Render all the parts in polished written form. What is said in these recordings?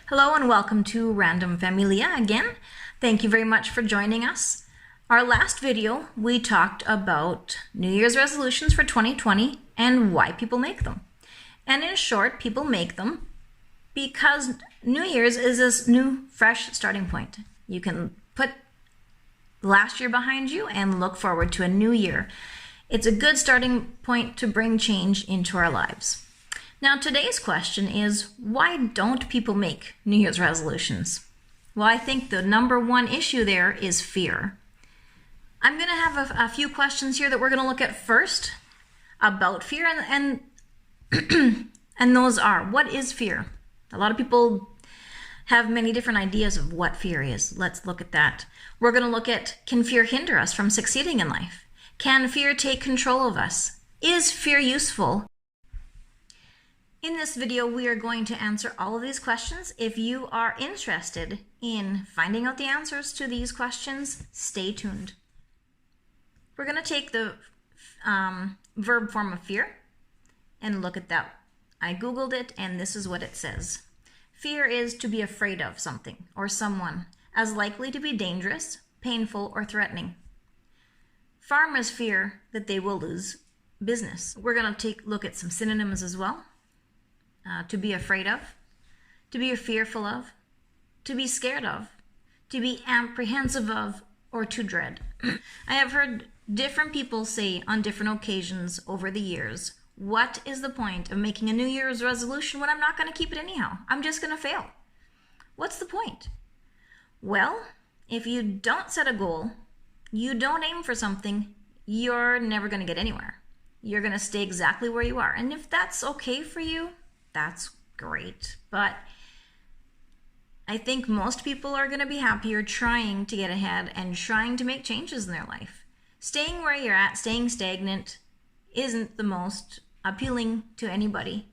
Hello and welcome to Random Familia again. Thank you very much for joining us. Our last video, we talked about New Year's resolutions for 2020 and why people make them. And in short, people make them because New Year's is this new, fresh starting point. You can put last year behind you and look forward to a new year. It's a good starting point to bring change into our lives. Now, today's question is, why don't people make New Year's resolutions? Well, I think the number one issue there is fear. I'm going to have a few questions here that we're going to look at first about fear, and those are, what is fear? A lot of people have many different ideas of what fear is. Let's look at that. We're going to look at, can fear hinder us from succeeding in life? Can fear take control of us? Is fear useful? In this video, we are going to answer all of these questions. If you are interested in finding out the answers to these questions, stay tuned. We're going to take the verb form of fear and look at that. I Googled it, and this is what it says. Fear is to be afraid of something or someone, as likely to be dangerous, painful, or threatening. Farmers fear that they will lose business. We're going to look at some synonyms as well. To be afraid of, to be fearful of, to be scared of, to be apprehensive of, or to dread. I have heard different people say on different occasions over the years, what is the point of making a New Year's resolution when I'm not going to keep it anyhow? I'm just going to fail. What's the point? Well, if you don't set a goal, you don't aim for something, you're never going to get anywhere. You're going to stay exactly where you are. And if that's okay for you, that's great. But I think most people are going to be happier trying to get ahead and trying to make changes in their life. Staying where you're at, staying stagnant, isn't the most appealing to anybody.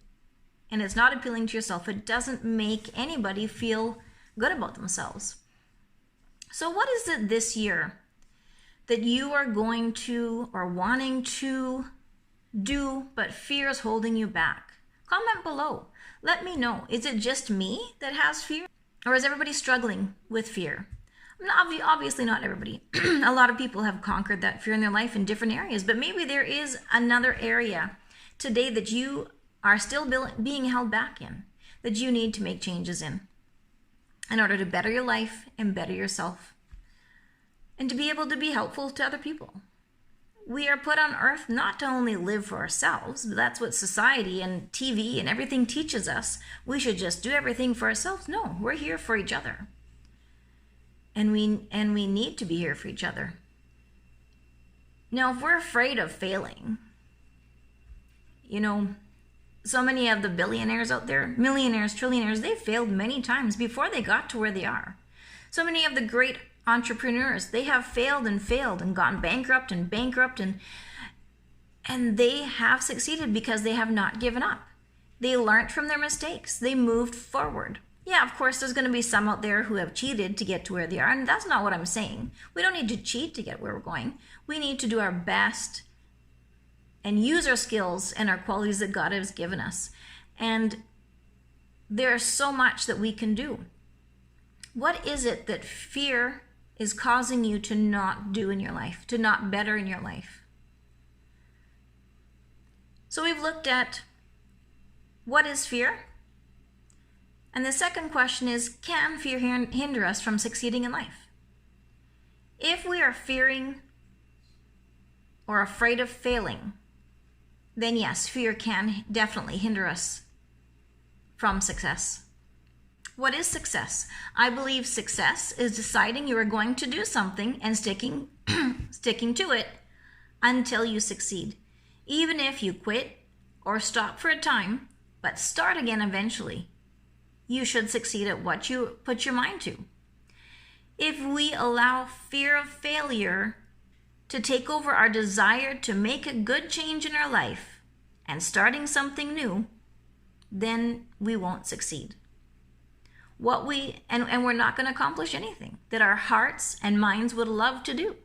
And it's not appealing to yourself. It doesn't make anybody feel good about themselves. So what is it this year that you are going to or wanting to do, but fear is holding you back? Comment below. Let me know. Is it just me that has fear? Or is everybody struggling with fear? Obviously not everybody. A lot of people have conquered that fear in their life in different areas, but maybe there is another area today that you are still being held back in, that you need to make changes in order to better your life and better yourself, and to be able to be helpful to other people. We are put on earth not to only live for ourselves, but that's what society and TV and everything teaches us. We should just do everything for ourselves. No, we're here for each other. And we need to be here for each other. Now, if we're afraid of failing, so many of the billionaires out there, millionaires, trillionaires, they failed many times before they got to where they are. So many of the great entrepreneurs, they have failed and gone bankrupt and they have succeeded because they have not given up. They learned from their mistakes. They moved forward. Yeah, of course, there's going to be some out there who have cheated to get to where they are, and that's not what I'm saying. We don't need to cheat to get where we're going. We need to do our best and use our skills and our qualities that God has given us. And there's so much that we can do. What is it that fear is causing you to not do in your life, to not better in your life? So we've looked at what is fear? And the second question is, can fear hinder us from succeeding in life? If we are fearing or afraid of failing, then yes, fear can definitely hinder us from success. What is success? I believe success is deciding you are going to do something and sticking to it until you succeed. Even if you quit or stop for a time, but start again eventually, you should succeed at what you put your mind to. If we allow fear of failure to take over our desire to make a good change in our life and starting something new, then we won't succeed. And we're not going to accomplish anything that our hearts and minds would love to do.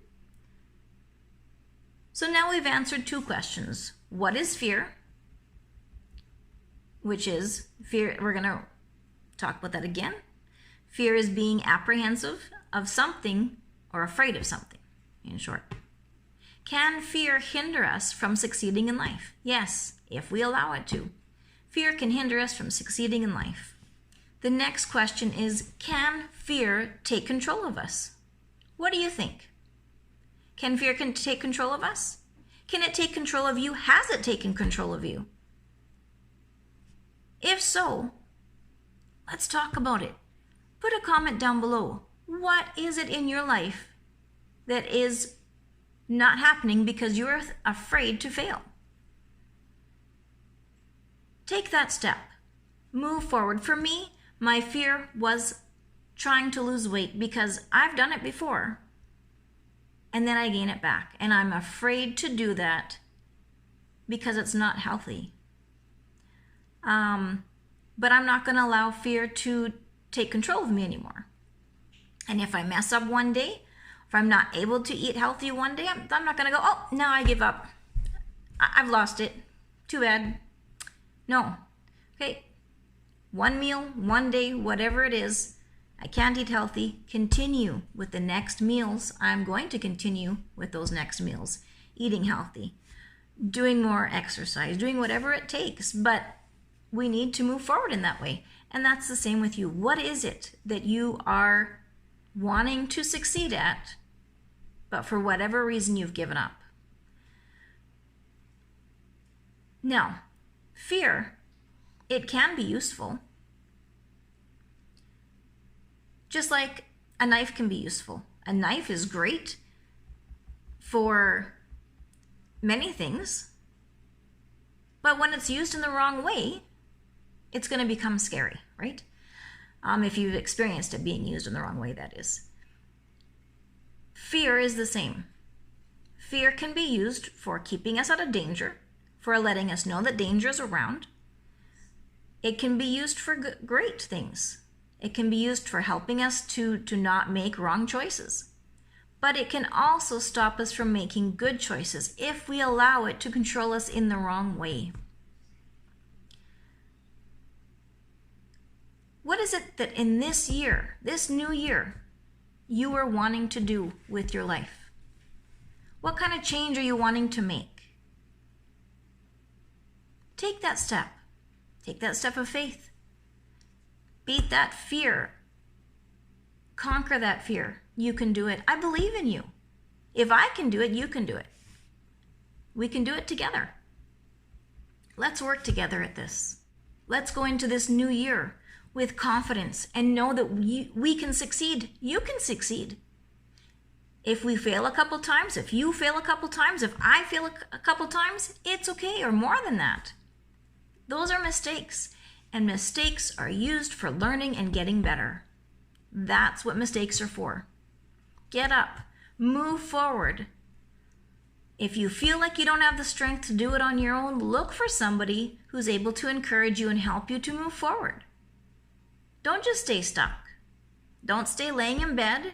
So now we've answered two questions. What is fear? Which is fear. We're going to talk about that again. Fear is being apprehensive of something or afraid of something, in short. Can fear hinder us from succeeding in life? Yes, if we allow it to. Fear can hinder us from succeeding in life. The next question is, can fear take control of us? What do you think? Can fear take control of us? Can it take control of you? Has it taken control of you? If so, let's talk about it. Put a comment down below. What is it in your life that is not happening because you're afraid to fail? Take that step. Move forward. For me, my fear was trying to lose weight because I've done it before. And then I gain it back. And I'm afraid to do that because it's not healthy. But I'm not going to allow fear to take control of me anymore. And if I mess up one day, if I'm not able to eat healthy one day, I'm not going to go, oh, now I give up. I've lost it. Too bad. No. Okay. One meal, one day, whatever it is, I can't eat healthy. Continue with the next meals. I'm going to continue with those next meals. Eating healthy. Doing more exercise. Doing whatever it takes. But we need to move forward in that way. And that's the same with you. What is it that you are wanting to succeed at, but for whatever reason you've given up? Now, fear, it can be useful. Just like a knife can be useful. A knife is great for many things, but when it's used in the wrong way, it's going to become scary, right? If you've experienced it being used in the wrong way, that is. Fear is the same. Fear can be used for keeping us out of danger, for letting us know that danger is around. It can be used for great things. It can be used for helping us to not make wrong choices. But it can also stop us from making good choices if we allow it to control us in the wrong way. What is it that in this year, this new year, you are wanting to do with your life? What kind of change are you wanting to make? Take that step. Take that step of faith. Beat that fear. Conquer that fear. You can do it. I believe in you. If I can do it, you can do it. We can do it together. Let's work together at this. Let's go into this new year with confidence and know that we can succeed. You can succeed. If we fail a couple times, if you fail a couple times, if I fail a couple times, it's okay, or more than that. Those are mistakes, and mistakes are used for learning and getting better. That's what mistakes are for. Get up, move forward. If you feel like you don't have the strength to do it on your own, look for somebody who's able to encourage you and help you to move forward. Don't just stay stuck. Don't stay laying in bed.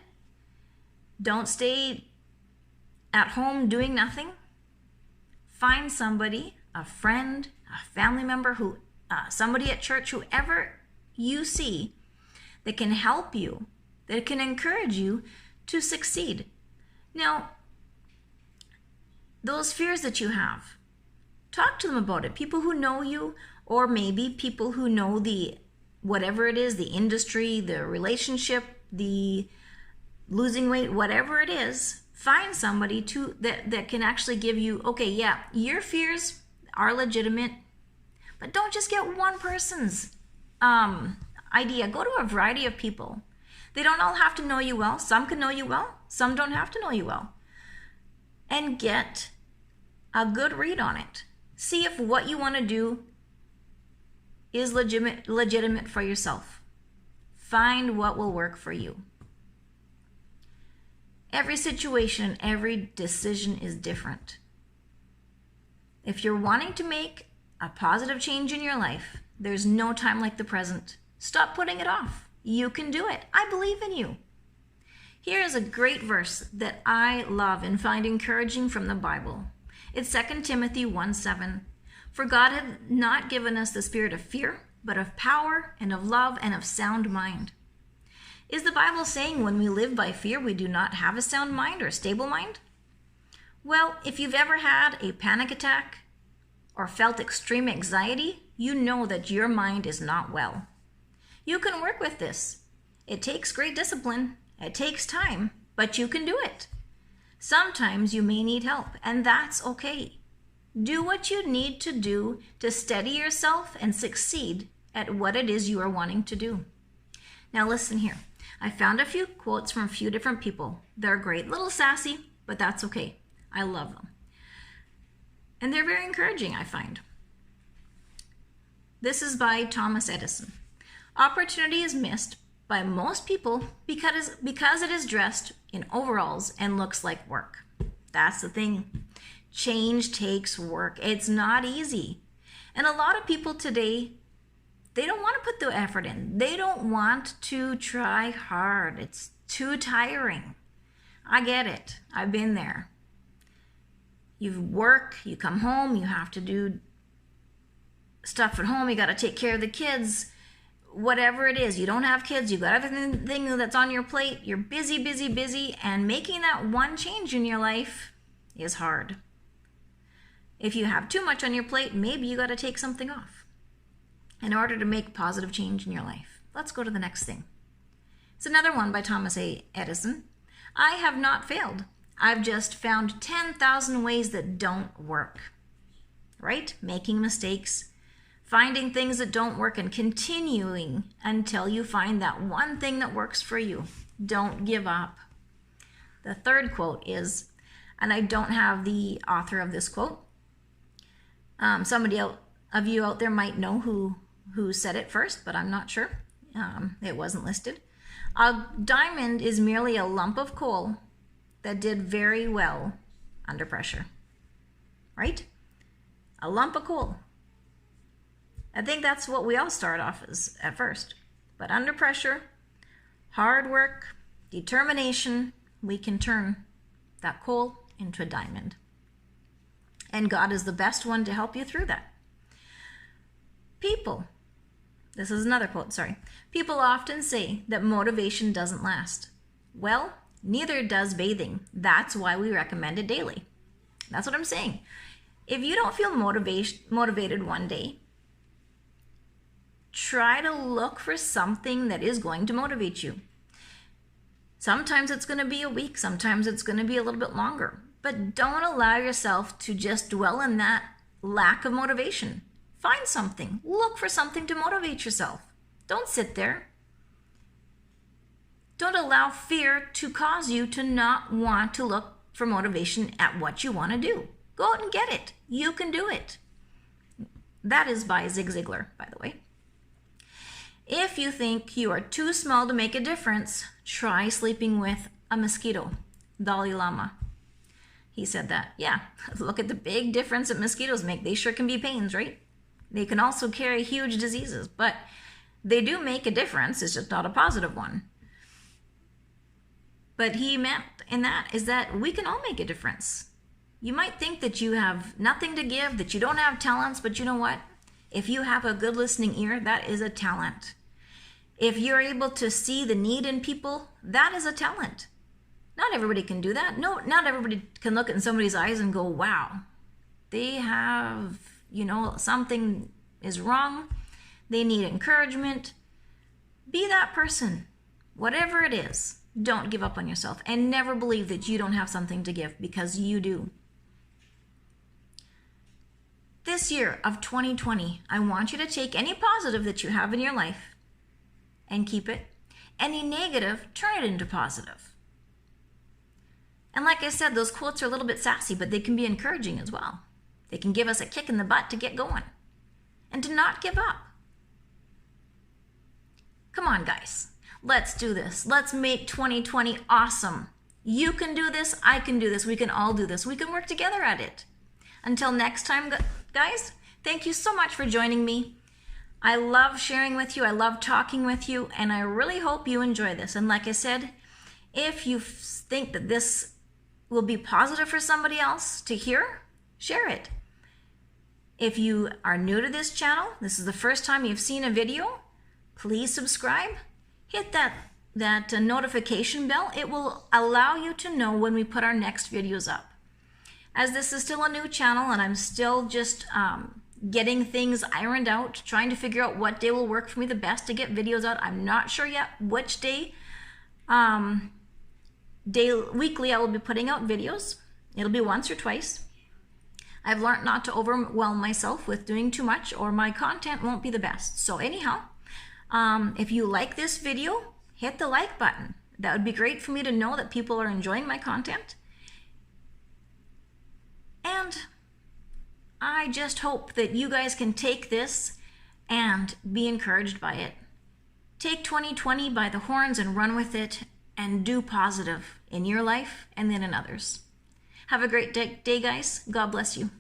Don't stay at home doing nothing. Find somebody, a friend, a family member, somebody at church, whoever you see that can help you, that can encourage you to succeed. Now, those fears that you have, talk to them about it. People who know you, or maybe people who know whatever it is, the industry, the relationship, the losing weight, whatever it is, find somebody that can actually give you, okay, yeah, your fears are legitimate, but don't just get one person's idea. Go to a variety of people. They don't all have to know you well. Some can know you well. Some don't have to know you well. And get a good read on it. See if what you want to do is legitimate for yourself. Find what will work for you. Every situation, every decision is different. If you're wanting to make a positive change in your life, there's no time like the present. Stop putting it off. You can do it. I believe in you. Here is a great verse that I love and find encouraging from the Bible. It's 2 Timothy 1:7. For God had not given us the spirit of fear, but of power and of love and of sound mind. Is the Bible saying when we live by fear, we do not have a sound mind or a stable mind? Well, if you've ever had a panic attack or felt extreme anxiety, you know that your mind is not well. You can work with this. It takes great discipline. It takes time, but you can do it. Sometimes you may need help, and that's okay. Do what you need to do to steady yourself and succeed at what it is you are wanting to do. Now listen here. I found a few quotes from a few different people. They're great, little sassy, but that's okay. I love them. And they're very encouraging, I find. This is by Thomas Edison. Opportunity is missed by most people because it is dressed in overalls and looks like work. That's the thing. Change takes work. It's not easy. And a lot of people today, they don't want to put the effort in. They don't want to try hard. It's too tiring. I get it. I've been there. You work, you come home, you have to do stuff at home, you got to take care of the kids, whatever it is. You don't have kids, you've got everything that's on your plate, you're busy, busy, busy, and making that one change in your life is hard. If you have too much on your plate, maybe you got to take something off in order to make positive change in your life. Let's go to the next thing. It's another one by Thomas Edison. I have not failed. I've just found 10,000 ways that don't work. Right? Making mistakes, finding things that don't work, and continuing until you find that one thing that works for you. Don't give up. The third quote is, and I don't have the author of this quote. Somebody of you out there might know who said it first, but I'm not sure. It wasn't listed. A diamond is merely a lump of coal that did very well under pressure. Right? A lump of coal. I think that's what we all start off as at first. But under pressure, hard work, determination, we can turn that coal into a diamond. And God is the best one to help you through that. This is another quote, sorry. People often say that motivation doesn't last. Well, neither does bathing. That's why we recommend it daily. That's what I'm saying. If you don't feel motivated one day, try to look for something that is going to motivate you. Sometimes it's going to be a week, sometimes it's going to be a little bit longer. But don't allow yourself to just dwell in that lack of motivation. Find something. Look for something to motivate yourself. Don't sit there. Don't allow fear to cause you to not want to look for motivation at what you want to do. Go out and get it. You can do it. That is by Zig Ziglar, by the way. If you think you are too small to make a difference, try sleeping with a mosquito. Dalai Lama. He said that. Yeah, look at the big difference that mosquitoes make. They sure can be pains, right? They can also carry huge diseases, but they do make a difference. It's just not a positive one. But he meant in that is that we can all make a difference. You might think that you have nothing to give, that you don't have talents, but you know what? If you have a good listening ear, that is a talent. If you're able to see the need in people, that is a talent. Not everybody can do that. No, not everybody can look in somebody's eyes and go, wow, they have, something is wrong. They need encouragement. Be that person. Whatever it is, don't give up on yourself and never believe that you don't have something to give, because you do. This year of 2020, I want you to take any positive that you have in your life and keep it. Any negative, turn it into positive. And like I said, those quotes are a little bit sassy, but they can be encouraging as well. They can give us a kick in the butt to get going and to not give up. Come on, guys. Let's do this. Let's make 2020 awesome. You can do this. I can do this. We can all do this. We can work together at it. Until next time, guys, thank you so much for joining me. I love sharing with you. I love talking with you. And I really hope you enjoy this. And like I said, if you think that this will be positive for somebody else to hear, share it. If you are new to this channel, this is the first time you've seen a video, please subscribe. Hit that notification bell. It will allow you to know when we put our next videos up. As this is still a new channel and I'm still just getting things ironed out, trying to figure out what day will work for me the best to get videos out. I'm not sure yet which day, weekly I will be putting out videos. It'll be once or twice. I've learned not to overwhelm myself with doing too much or my content won't be the best. So anyhow, if you like this video, hit the like button. That would be great for me to know that people are enjoying my content. And I just hope that you guys can take this and be encouraged by it. Take 2020 by the horns and run with it and do positive in your life and then in others. Have a great day, guys. God bless you.